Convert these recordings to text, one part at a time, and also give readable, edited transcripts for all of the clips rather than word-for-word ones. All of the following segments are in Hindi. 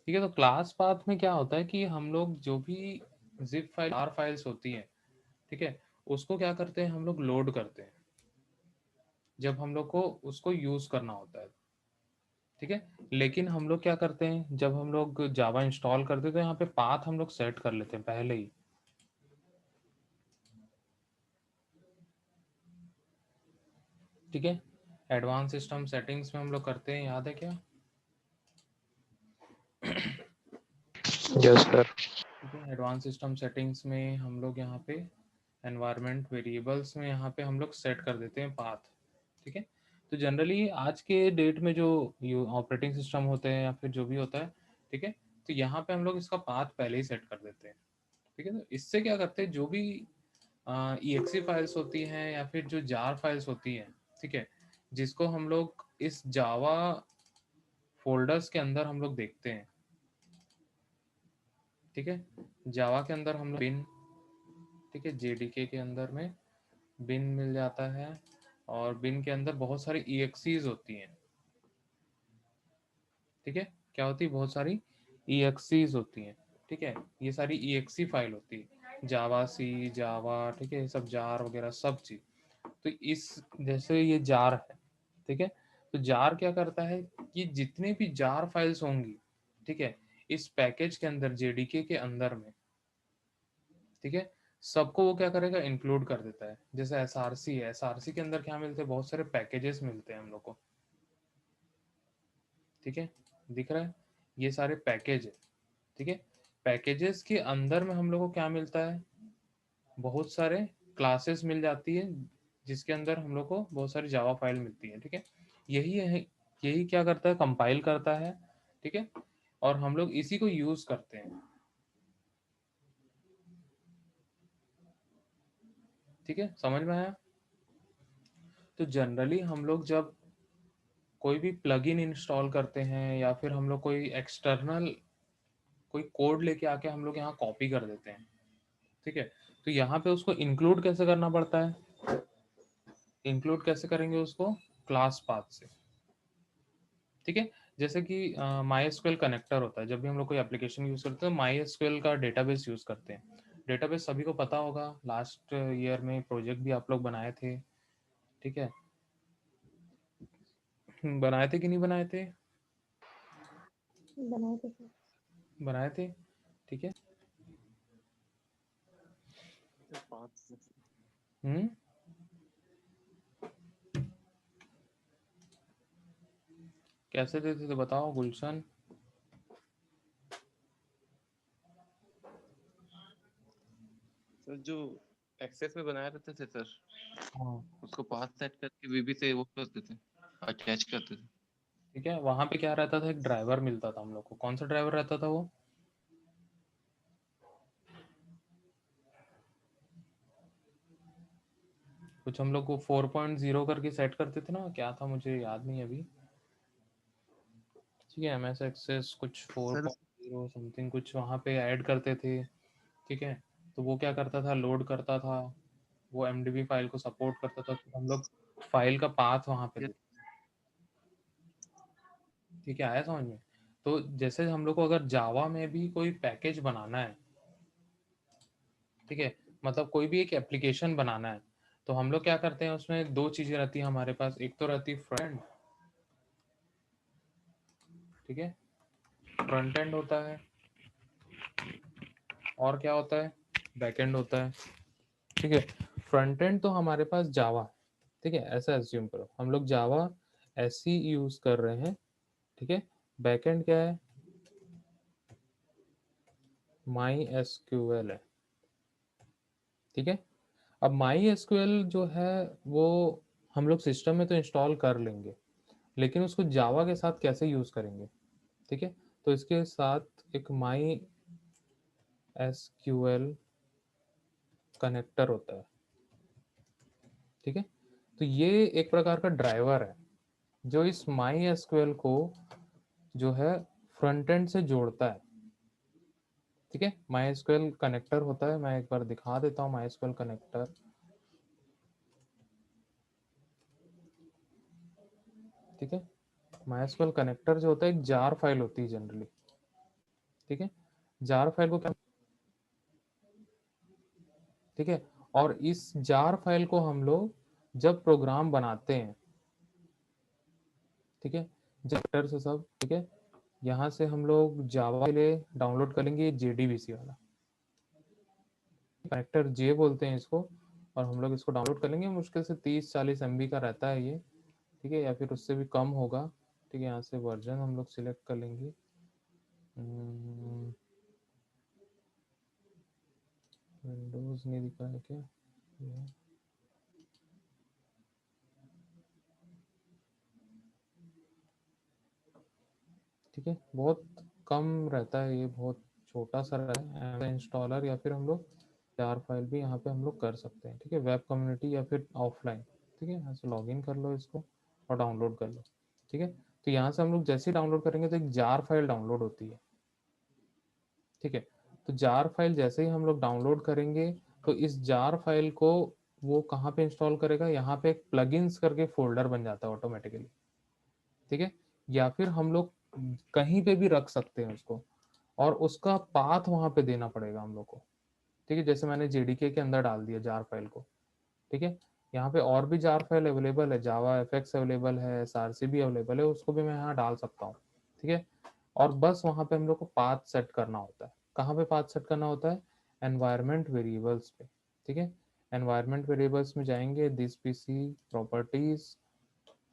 ठीक है। तो क्लास पाथ में क्या होता है कि हम लोग जो भी जिप फाइल आर फाइल्स होती हैं, ठीक है, उसको क्या करते हैं, हम लोग लोड करते हैं जब हम लोग को उसको यूज करना होता है। ठीक है। लेकिन हम लोग क्या करते हैं, जब हम लोग जावा इंस्टॉल करते हैं तो यहाँ पे पाथ हम लोग सेट कर लेते हैं पहले ही। ठीक है। एडवांस सिस्टम सेटिंग्स में हम लोग करते हैं, याद है क्या? Yes sir. ठीक है। एडवांस सिस्टम सेटिंग्स में हम लोग यहाँ पे एनवायरनमेंट वेरिएबल्स में यहाँ पे हम लोग सेट कर देते हैं पाथ। ठीक है। तो जनरली आज के डेट में जो ऑपरेटिंग सिस्टम होते हैं या फिर जो भी होता है, ठीक है, तो यहाँ पे हम लोग इसका पाथ पहले ही सेट कर देते हैं। ठीक है। तो इससे क्या करते हैं, जो भी EXE फाइल्स होती हैं या फिर जो जार फाइल्स होती हैं, ठीक है, जिसको हम लोग इस जावा फोल्डर्स के अंदर हम लोग देखते हैं। ठीक है। जावा के अंदर हम लोग बिन, ठीक है, JDK के अंदर में बिन मिल जाता है, और बिन के अंदर बहुत सारी EXEs होती हैं। ठीक है। क्या होती है, बहुत सारी EXEs होती हैं। ठीक है। ये सारी EXE फाइल होती है, जावा सी, जावा, ठीक है, ये सब जार वगैरह सब चीज। तो इस जैसे ये जार है, ठीक है, तो जार क्या करता है कि जितने भी जार फाइल्स होंगी, ठीक है, इस पैकेज के अंदर JDK के अंदर में, ठीक है, सबको वो क्या करेगा, इंक्लूड कर देता है। जैसे SRC है, SRC के अंदर क्या मिलते हैं, बहुत सारे पैकेजेस मिलते हैं हम लोग को। ठीक है। दिख रहा है, ये सारे पैकेज है। ठीक है। पैकेजेस के अंदर में हम लोग को क्या मिलता है, बहुत सारे क्लासेस मिल जाती है, जिसके अंदर हम लोग को बहुत सारी जावा फाइल मिलती है। ठीक है। यही है, यही क्या करता है, कंपाइल करता है। ठीक है। और हम लोग इसी को यूज करते हैं। ठीक है, समझ में आया? तो जनरली हम लोग जब कोई भी प्लगइन इंस्टॉल करते हैं या फिर हम लोग कोई एक्सटर्नल कोई कोड लेके आके हम लोग यहाँ कॉपी कर देते हैं। ठीक है। तो यहाँ पे उसको इंक्लूड कैसे करना पड़ता है, इंक्लूड कैसे करेंगे उसको, क्लास पाथ से। ठीक है। जैसे कि MySQL कनेक्टर होता है, जब भी हम लोग कोई एप्लीकेशन यूज करते हैं तो MySQL का डेटाबेस यूज करते हैं। डेटाबेस सभी को पता होगा, लास्ट ईयर में प्रोजेक्ट भी आप लोग बनाए थे। ठीक है। बनाए थे कि नहीं बनाए थे? बनाए थे सर। बनाए थे। ठीक है। हम्म। कैसे देते थे बताओ गुलशन। सर जो एक्सेस में बनाए रहते थे सर, हाँ। उसको पाथ सेट करके VB से वो करते थे, अटैच करते थे। ठीक है। वहां पे क्या रहता था, एक ड्राइवर मिलता था हम लोग को। कौन सा ड्राइवर रहता था वो? कुछ हम लोग को 4.0 करके सेट करते थे ना, क्या था मुझे याद नहीं अभी। ठीक है। MS एक्सेस कुछ सर 4.0 समथिंग कुछ वहाँ पे ऐड करते थे। ठीक है। तो वो क्या करता था, लोड करता था, वो MDB फाइल को सपोर्ट करता था, तो हम लोग फाइल का पाथ वहाँ पे देते। ठीक है, आया समझ में? तो जैसे हम लोग को अगर जावा में भी कोई पैकेज बनाना है, ठीक है, मतलब कोई भी एक एप्लीकेशन बनाना है, तो हम लोग क्या करते हैं, उसमें दो चीजें रहती है हमारे पास। एक तो रहती है फ्रंट, ठीक है, फ्रंट एंड होता है, और क्या होता है, बैक एंड होता है। ठीक है। फ्रंट एंड तो हमारे पास जावा, ठीक है, ऐसा एज्यूम करो हम लोग जावा ऐसी यूज कर रहे हैं। ठीक है। बैक एंड क्या है, MySQL है। ठीक है। अब MySQL जो है वो हम लोग सिस्टम में तो इंस्टॉल कर लेंगे, लेकिन उसको जावा के साथ कैसे यूज करेंगे? ठीक है। तो इसके साथ एक MySQL कनेक्टर होता है। ठीक है। तो ये एक प्रकार का ड्राइवर है जो इस MySQL को जो है फ्रंट एंड से जोड़ता है। ठीक है। MySQL कनेक्टर होता है, मैं एक बार दिखा देता हूँ MySQL कनेक्टर। ठीक है। MySQL कनेक्टर जो होता है एक जार फाइल होती है जनरली। ठीक है, जार फाइल को क्या, ठीक है, और इस जार फाइल को हम लोग जब प्रोग्राम बनाते हैं, ठीक है, जब से सब, ठीक है, यहाँ से हम लोग जावा के लिए डाउनलोड करेंगे JDBC वाला, कनेक्टर जे बोलते हैं इसको, और हम लोग इसको डाउनलोड करेंगे। मुश्किल से 30-40 MB का रहता है ये, ठीक है, या फिर उससे भी कम होगा, ठीक है। यहाँ से वर्जन हम लोग सिलेक्ट कर लेंगे, विंडोज नहीं दिखा है क्या ये? ठीक है, बहुत कम रहता है ये, बहुत छोटा सा रहता है इंस्टॉलर, या फिर हम लोग जार फाइल भी यहाँ पे हम लोग कर सकते हैं, ठीक है, वेब कम्युनिटी या फिर ऑफलाइन, ठीक है। यहाँ से लॉगिन कर लो इसको और डाउनलोड कर लो, ठीक है। तो यहाँ से हम लोग जैसे ही डाउनलोड करेंगे तो एक जार फाइल डाउनलोड होती है, ठीक है। तो जार फाइल जैसे ही हम लोग डाउनलोड करेंगे तो इस जार फाइल को वो कहाँ पे इंस्टॉल करेगा, यहाँ पे एक प्लगइन्स करके फोल्डर बन जाता है ऑटोमेटिकली, ठीक है। या फिर हम लोग कहीं पे भी रख सकते हैं उसको, और उसका पाथ वहां पे देना पड़ेगा हम लोग को, ठीक है। जैसे मैंने JDK के अंदर डाल दिया जार फाइल को, ठीक है। यहाँ पे और भी जार फाइल अवेलेबल है, जावा एफएक्स अवेलेबल है, SRC भी अवेलेबल है, उसको भी मैं यहाँ डाल सकता हूँ, ठीक है। और बस वहां पे हम लोग को पाथ सेट करना होता है। कहाँ पे पाथ सेट करना होता है, एनवायरमेंट वेरिएबल्स पे, ठीक है। एनवायरमेंट वेरिएबल्स में जाएंगे, दिस पीसी प्रॉपर्टीज,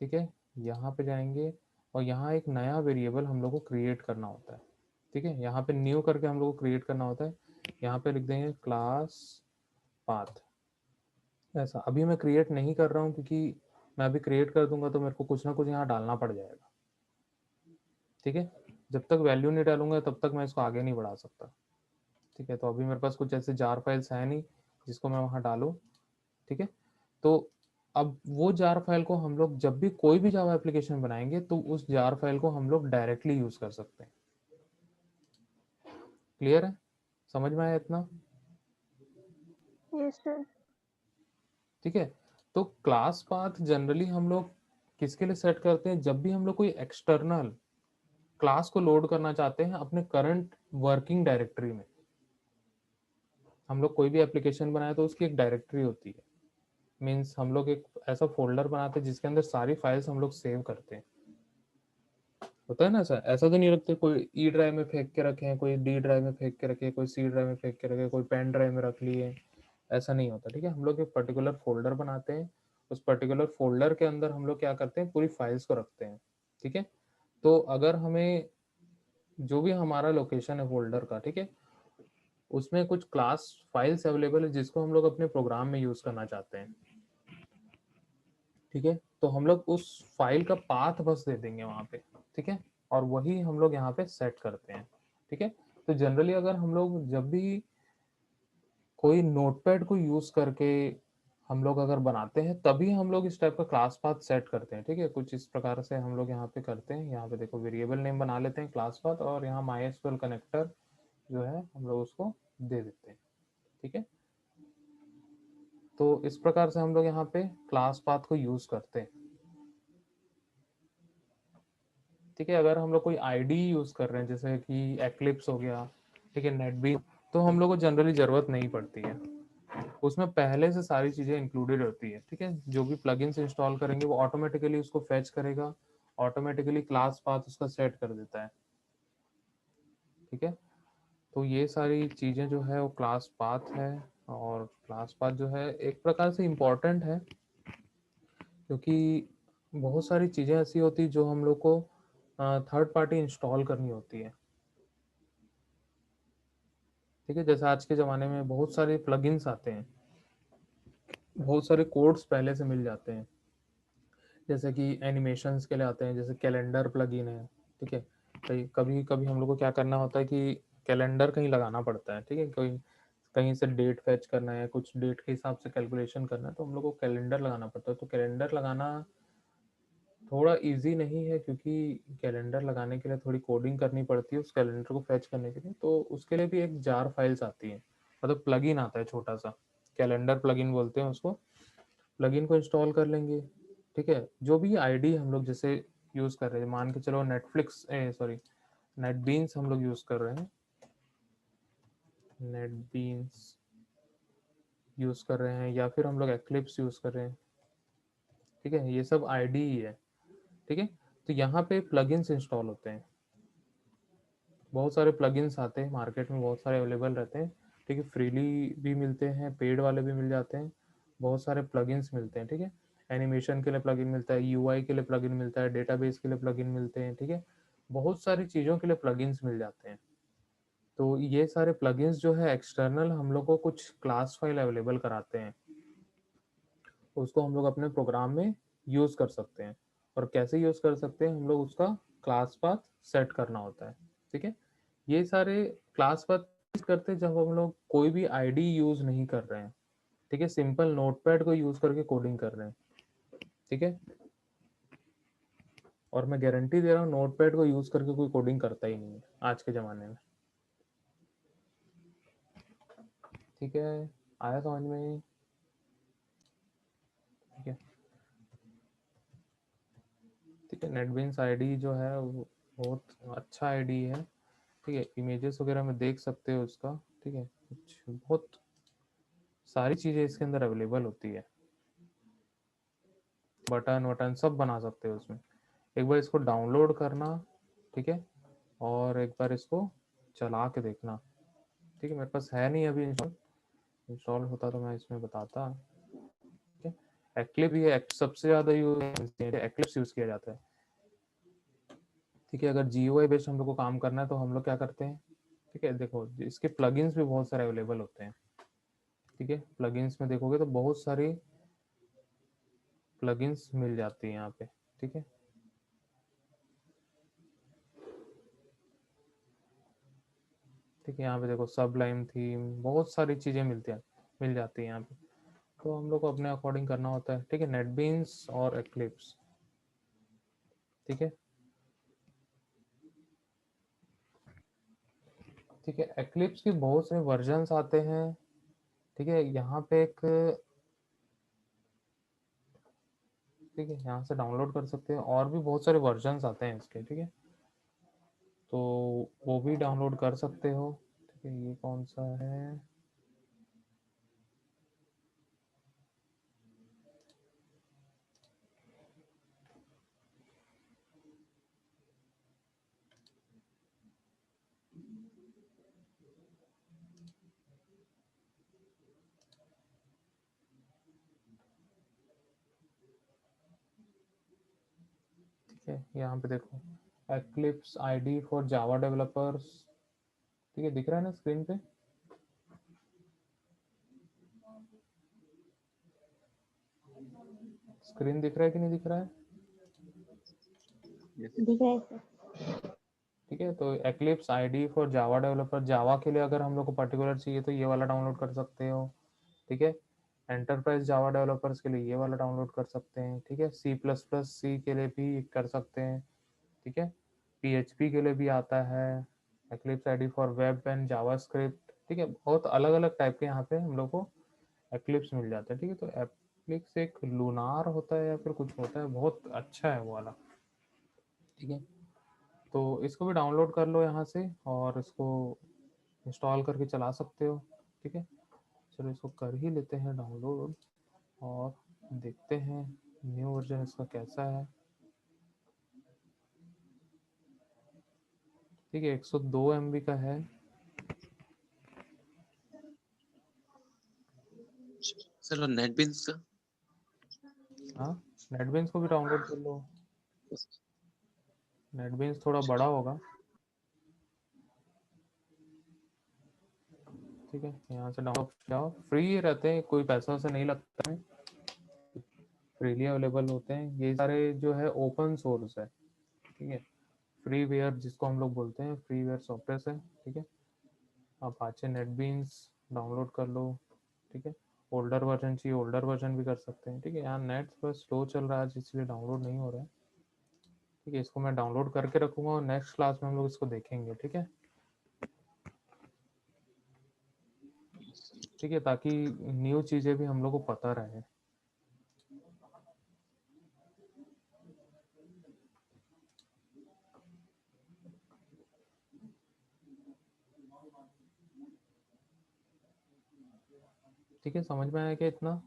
ठीक है, यहाँ पे जाएंगे, और यहाँ एक नया वेरिएबल हम लोग को क्रिएट करना होता है, ठीक है। यहाँ पे न्यू करके हम लोग को क्रिएट करना होता है, यहाँ पे लिख देंगे क्लास पाथ, ऐसा। अभी मैं क्रिएट नहीं कर रहा हूँ क्योंकि मैं अभी क्रिएट कर दूंगा तो मेरे को कुछ ना कुछ यहाँ डालना पड़ जाएगा, ठीक है। जब तक वैल्यू नहीं डालूंगा तब तक मैं इसको आगे नहीं बढ़ा सकता, ठीक है। तो अभी मेरे पास कुछ ऐसे जार फाइल्स है नहीं जिसको मैं वहाँ डालूँ, ठीक है। तो अब वो जार फाइल को हम लोग जब भी कोई भी जावा एप्लीकेशन बनाएंगे तो उस जार फाइल को हम लोग डायरेक्टली यूज कर सकते हैं। क्लियर है, समझ में आया इतना? Yes sir. ठीक है। तो क्लास पाथ जनरली हम लोग किसके लिए सेट करते हैं, जब भी हम लोग कोई एक्सटर्नल क्लास को लोड करना चाहते हैं अपने करंट वर्किंग डायरेक्टरी में। हम लोग कोई भी एप्लीकेशन बनाए तो उसकी एक डायरेक्टरी होती है, मीन्स हम लोग एक ऐसा फोल्डर बनाते हैं जिसके अंदर सारी फाइल्स हम लोग सेव करते हैं। होता है ना सर, ऐसा तो नहीं रखते कोई ई ड्राइव में फेंक के रखे हैं, कोई डी ड्राइव में फेंक के रखे, कोई सी ड्राइव में फेंक के रखे, कोई पेन ड्राइव में रख लिए, ऐसा नहीं होता, ठीक है। हम लोग एक पर्टिकुलर फोल्डर बनाते हैं, उस पर्टिकुलर फोल्डर के अंदर हम लोग क्या करते हैं, पूरी फाइल्स को रखते हैं, ठीक है। तो अगर हमें जो भी हमारा लोकेशन है फोल्डर का, ठीक है, उसमें कुछ क्लास फाइल्स अवेलेबल है जिसको हम लोग अपने प्रोग्राम में यूज करना चाहते हैं, ठीक है, तो हम लोग उस फाइल का पाथ बस दे देंगे वहां पे, ठीक है, और वही हम लोग यहाँ पे सेट करते हैं, ठीक है। तो जनरली अगर हम लोग जब भी कोई नोटपैड को यूज करके हम लोग अगर बनाते हैं तभी हम लोग इस टाइप का क्लास पाथ सेट करते हैं, ठीक है। कुछ इस प्रकार से हम लोग यहाँ पे करते हैं। यहाँ पे देखो वेरिएबल नेम बना लेते हैं क्लास पाथ, और यहाँ MySQL कनेक्टर जो है हम लोग उसको दे देते हैं, ठीक है। तो इस प्रकार से हम लोग यहाँ पे क्लास पाथ को यूज करते हैं, ठीक है। अगर हम लोग कोई आईडी यूज कर रहे हैं जैसे कि एक्लिप्स हो गया, ठीक है, नेटबीन्स, तो हम लोग को जनरली जरूरत नहीं पड़ती है, उसमें पहले से सारी चीजें इंक्लूडेड होती है, ठीक है। जो भी प्लगइन्स इंस्टॉल करेंगे वो ऑटोमेटिकली उसको फेच करेगा, ऑटोमेटिकली क्लास पाथ उसका सेट कर देता है, ठीक है। तो ये सारी चीजें जो है वो क्लास पाथ है, और क्लास पाथ जो है एक प्रकार से इम्पोर्टेंट है क्योंकि बहुत सारी चीजें ऐसी होती जो हम लोग को थर्ड पार्टी इंस्टॉल करनी होती है, ठीक है। जैसे आज के ज़माने में बहुत सारे प्लगइन्स आते हैं, बहुत सारे कोड्स पहले से मिल जाते हैं, जैसे कि एनिमेशंस के लिए आते हैं, जैसे कैलेंडर प्लगइन है, ठीक है। कभी कभी हम लोग को क्या करना होता है कि कैलेंडर कहीं लगाना पड़ता है, ठीक है, कोई कहीं से डेट फैच करना है, कुछ डेट के हिसाब से कैलकुलेशन करना है, तो हम लोग को कैलेंडर लगाना पड़ता है। तो कैलेंडर लगाना थोड़ा इजी नहीं है क्योंकि कैलेंडर लगाने के लिए थोड़ी कोडिंग करनी पड़ती है उस कैलेंडर को फैच करने के लिए, तो उसके लिए भी एक जार फाइल्स आती है, मतलब प्लगइन आता है छोटा सा, कैलेंडर प्लगइन बोलते हैं उसको। प्लगइन को इंस्टॉल कर लेंगे, ठीक है। जो भी आईडी हम लोग जैसे यूज कर रहे हैं, मान के चलो नेटफ्लिक्स सॉरी नेटबीन्स हम लोग यूज कर रहे हैं, नेटबीन्स यूज़ कर रहे हैं या फिर हम लोग एक्लिप्स यूज़ कर रहे हैं, ठीक है, ये सब आईडी ही है, ठीक है। तो यहाँ पे प्लगइन्स इंस्टॉल होते हैं, बहुत सारे प्लगइन्स आते हैं मार्केट में, बहुत सारे अवेलेबल रहते हैं, ठीक है, फ्रीली भी मिलते हैं, पेड वाले भी मिल जाते हैं, बहुत सारे प्लगइन्स मिलते हैं, ठीक है। एनिमेशन के लिए प्लगइन मिलता है, यूआई के लिए प्लगइन मिलता है, डेटाबेस के लिए प्लगइन मिलते हैं, ठीक है, बहुत सारी चीज़ों के लिए प्लगइन्स मिल जाते हैं। तो ये सारे प्लगइन्स जो है एक्सटर्नल हम लोग को कुछ क्लास फाइल अवेलेबल कराते हैं, उसको हम लोग अपने प्रोग्राम में यूज़ कर सकते हैं। और कैसे यूज़ कर सकते हैं, हम लोग उसका क्लास पाथ सेट करना होता है, ठीक है। ये सारे क्लास पाथ करते हैं जब हम लोग कोई भी आईडी यूज़ नहीं कर रहे हैं, ठीक है, सिंपल नोटपैड को यूज़ करके कोडिंग कर रहे हैं, ठीक है। और मैं गारंटी दे रहा हूँ नोटपैड को यूज़ करके कोई कोडिंग करता ही नहीं है आज के ज़माने में, ठीक है। आया समझ में? ठीक है, ठीक है। नेटबीन्स आईडी जो है वो बहुत अच्छा आईडी है, ठीक है। इमेजेस वगैरह में देख सकते हो उसका, ठीक है, कुछ बहुत सारी चीज़ें इसके अंदर अवेलेबल होती है, बटन वटन सब बना सकते हो उसमें। एक बार इसको डाउनलोड करना, ठीक है, और एक बार इसको चला के देखना, ठीक है। मेरे पास है नहीं अभी इंस्टॉल, इंस्टॉल होता तो मैं इसमें बताता, ठीक है। एक्लिप भी है, सबसे ज़्यादा यूज एक्लिप्स यूज़ किया जाता है, ठीक है। अगर जीयूआई बेस्ड हम लोग को काम करना है तो हम लोग क्या करते हैं, ठीक है, देखो इसके प्लगइन्स भी बहुत सारे अवेलेबल होते हैं, ठीक है। प्लगइन्स में देखोगे तो बहुत सारी प्लगइन्स मिल जाती है यहाँ पे, ठीक है। ठीक है, यहाँ पे देखो सबलाइम थीम, बहुत सारी चीज़ें मिलती हैं, मिल जाती है यहाँ पे, तो हम लोग को अपने अकॉर्डिंग करना होता है, ठीक है। नेटबीन्स और एक्लिप्स, ठीक है, ठीक है। एक्लिप्स के बहुत से वर्जन्स आते हैं, ठीक है। यहाँ पे एक, ठीक है, यहाँ से डाउनलोड कर सकते हैं, और भी बहुत सारे वर्जन्स आते हैं इसके, ठीक है, तो वो भी डाउनलोड कर सकते हो, ठीक है। ये कौन सा है, ठीक है, यहाँ पे देखो eclipse IDE for Java developers, ठीक है, दिख रहा है ना स्क्रीन पे, स्क्रीन दिख रहा है कि नहीं दिख रहा है? Yes. दिख रहा है सर। ठीक है, तो Eclipse IDE for Java developer, Java के लिए अगर हम लोग को पर्टिकुलर चाहिए तो ये वाला डाउनलोड कर सकते हो, ठीक है। एंटरप्राइज जावा डेवलपर्स के लिए ये वाला डाउनलोड कर सकते हैं, ठीक है। सी प्लस प्लस सी के लिए भी कर सकते हैं, ठीक है। पीएचपी के लिए भी आता है eclipse IDE for web and JavaScript, ठीक है। बहुत अलग अलग टाइप के यहाँ पे हम लोग को एक्लिप्स मिल जाता है, ठीक है। तो एक्लिप्स एक लूनार होता है या फिर कुछ होता है, बहुत अच्छा है वो वाला, ठीक है। तो इसको भी डाउनलोड कर लो यहाँ से और इसको इंस्टॉल करके चला सकते हो, ठीक है। चलो इसको कर ही लेते हैं डाउनलोड और देखते हैं न्यू वर्जन इसका कैसा है, ठीक है। 102 MB का है, सर नेटबीन्स का हाँ, नेटबीन्स को भी डाउनलोड कर लो, नेटबीन्स थोड़ा बड़ा होगा, ठीक है। यहाँ से डाउनलोड जाओ, फ्री रहते हैं, कोई पैसा से नहीं लगता है, फ्रीली अवेलेबल होते हैं ये सारे, जो है ओपन सोर्स है, ठीक है। फ्री वेयर जिसको हम लोग बोलते हैं, फ्री वेयर सॉफ्टवेयर है, ठीक है। अपाचे नेटबीन्स डाउनलोड कर लो, ठीक है। ओल्डर वर्जन चाहिए ओल्डर वर्जन भी कर सकते हैं, ठीक है। यहाँ नेट थोड़ा स्लो चल रहा है इसलिए डाउनलोड नहीं हो रहा है, ठीक है। इसको मैं डाउनलोड करके रखूंगा और नेक्स्ट क्लास में हम लोग इसको देखेंगे, ठीक है, ठीक है, ताकि न्यू चीज़ें भी हम लोग को पता रहे। ठीक है, समझ में आया क्या इतना?